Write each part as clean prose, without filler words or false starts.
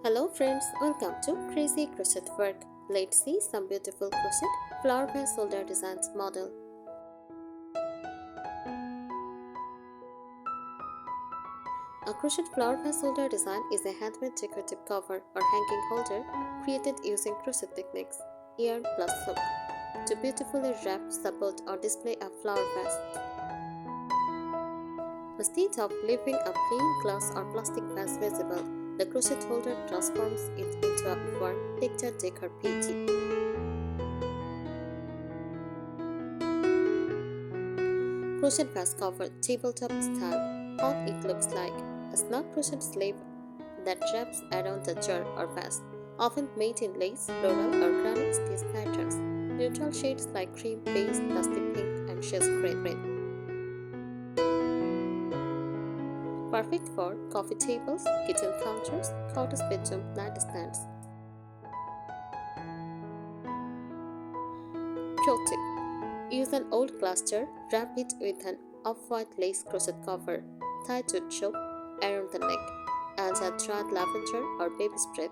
Hello friends, welcome to Crazy Crochet Work. Let's see some beautiful crochet flower vase holder designs model. A crochet flower vase holder design is a handmade decorative cover or hanging holder created using crochet techniques, yarn plus hook, to beautifully wrap, support or display a flower vase. Instead of leaving a plain glass or plastic vase visible, the crochet holder transforms it into a warm picture decor piece. Crochet vase cover tabletop style. What it looks like: a snug crochet sleeve that wraps around the jar or vase, often made in lace, floral, or granite stitch patterns. Neutral shades like cream, beige, dusty pink, and shell green. Perfect for coffee tables, kitchen counters, cottage bedroom nightstands. Pro tip: use an old glass jar, wrap it with an off-white lace crochet cover, tied to rope around the neck, and add dried lavender or baby spray.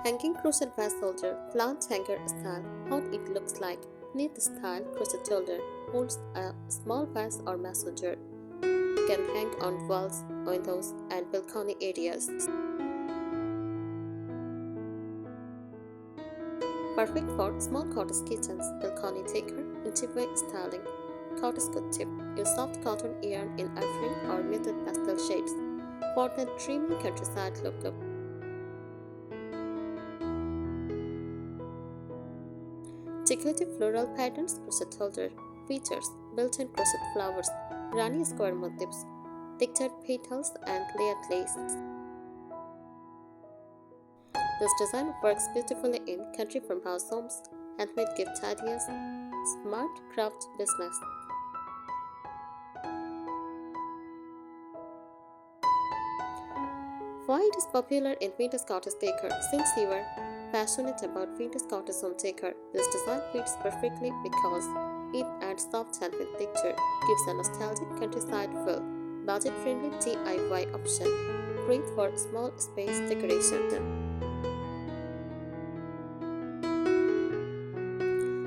Hanging crochet vase holder, plant hanger style. What it looks like: knit style crochet holder holds a small vase or mason jar. Can hang on walls, windows, and balcony areas. Perfect for small cottage kitchens, balcony decor, entryway styling. Cottage good tip: use soft cotton yarn in ivory or muted pastel shades for the dreamy countryside look. Decorative floral patterns crochet holder features built-in crochet flowers, granny square motifs, textured petals, and layered laces. This design works beautifully in country farmhouse homes, handmade gift ideas, smart craft business. Why it is popular in vintage cottage decor? Since you are passionate about vintage cottage home decor, this design fits perfectly because it adds soft handmade texture, gives a nostalgic countryside feel, budget-friendly DIY option, great for small space decoration.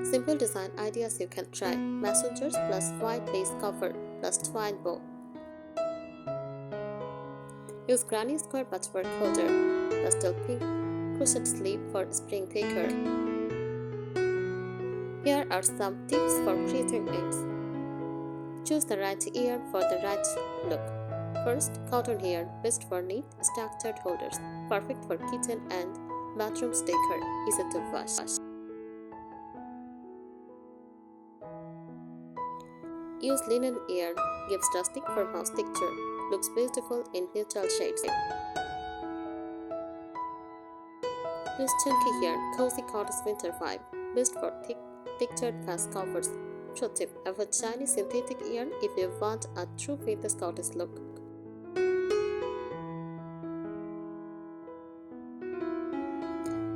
Simple design ideas you can try: messengers plus white lace cover plus twine bow. Use granny square patchwork holder, pastel pink crochet sleeve for spring decor. Here are some tips for creating ends. Choose the right yarn for the right look. First, cotton yarn, best for neat, structured holders, perfect for kitchen and bathroom decor, easy to wash. Use linen yarn, gives rustic farmhouse texture, looks beautiful in neutral shades. Use chunky yarn, cozy cottage winter vibe, best for thick, textured vase covers. Pro tip: avoid shiny synthetic yarn if you want a true vintage cottage look.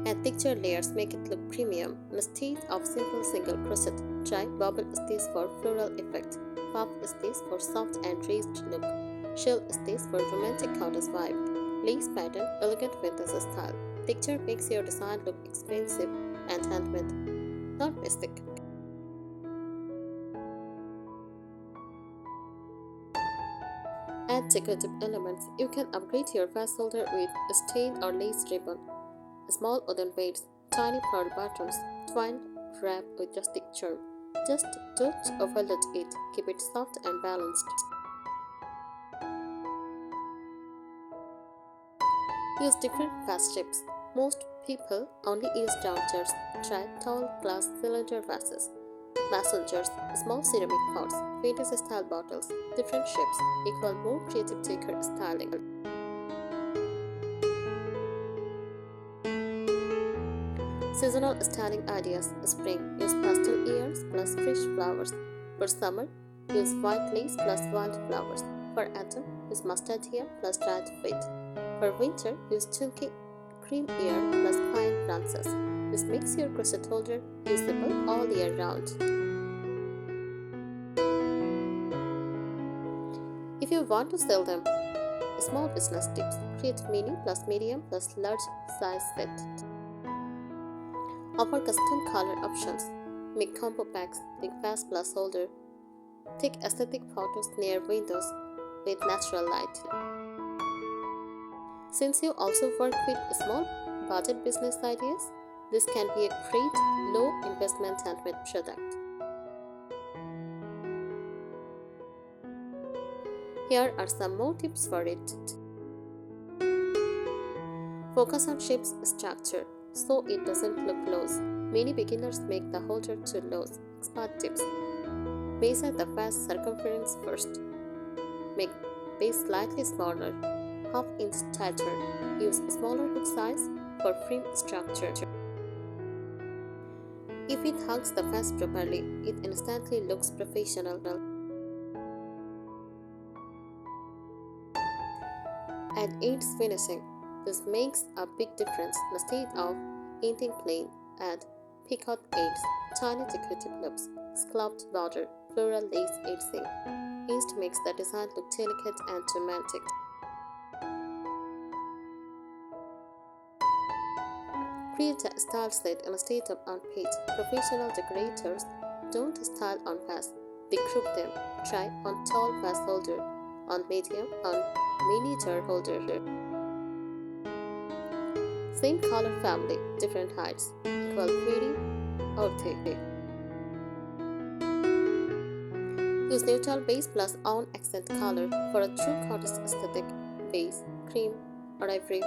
Add texture layers, make it look premium. Instead of simple single crochet, try bubble stitch for floral effect, puff stitch for soft and raised look, shell stitch for romantic cottage vibe, lace pattern, elegant vintage style. Texture makes your design look expensive and handmade, not basic. Add decorative elements. You can upgrade your vase holder with a stain or lace ribbon, small wooden beads, tiny pearl buttons, twine wrap with rustic charm. Just don't overload it. Keep it soft and balanced. Use different vase shapes. Most people only use round jars. Try tall glass cylinder vases, mason jars, small ceramic pots, vintage style bottles. Different shapes equal more creative decor styling. Seasonal styling ideas: spring, use pastel yarns plus fresh flowers. For summer, use white lace plus wildflowers. For autumn, use mustard yarn plus dried wheat. For winter, use chunky cream yarn plus pine branches. This makes your crochet holder usable all year round. If you want to sell them, small business tips: create mini plus medium plus large size set. Offer custom color options. Make combo packs like vase plus holder. Take aesthetic photos near windows with natural light. Since you also work with small budget business ideas, this can be a great low investment handmade product. Here are some more tips for it. Focus on shape's structure so it doesn't look loose. Many beginners make the holder too loose. Expert tips: measure the vase circumference first. Make base slightly smaller, half inch tighter. Use smaller hook size for frame structure. If it hugs the vase properly, it instantly looks professional. Add ends finishing. This makes a big difference. Instead of ending plain, add picoted ends, tiny decorative loops, scalloped border, floral lace edging. Each makes the design look delicate and romantic. Create a style set instead of on page. Professional decorators don't style on vase, they group them. Try on tall vase holder, on medium, on mini jar holder. Same color family, different heights, equal pretty or thick. Use neutral base plus own accent color for a true goddess aesthetic. Base, cream or ivory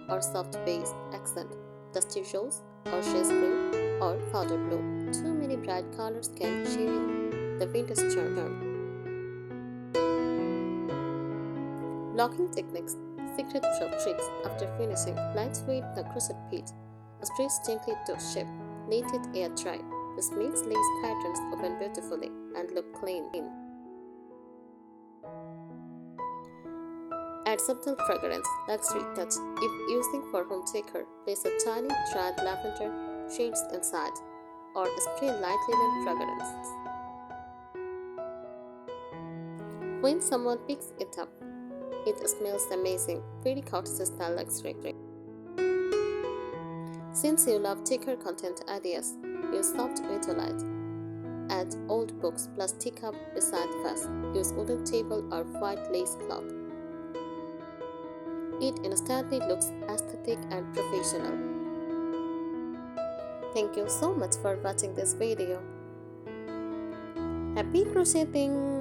or soft base accent, dusty rose or shade green or powder blue. Too many bright colors can ruin the vintage charm. Blocking techniques. Secret pro tricks after finishing. Lightweight the crochet pit. Press gently to shape. Let it air dry. This makes lace patterns open beautifully and look clean. Add subtle fragrance, luxury touch. If using for home decor, place a tiny dried lavender shades inside, or spray light linen fragrance. When someone picks it up, it smells amazing, pretty cottage-style luxury. Since you love decor content ideas, use soft light. Add old books plus teacup beside vase. Use wooden table or white lace cloth. It instantly looks aesthetic and professional. Thank you so much for watching this video. Happy crocheting!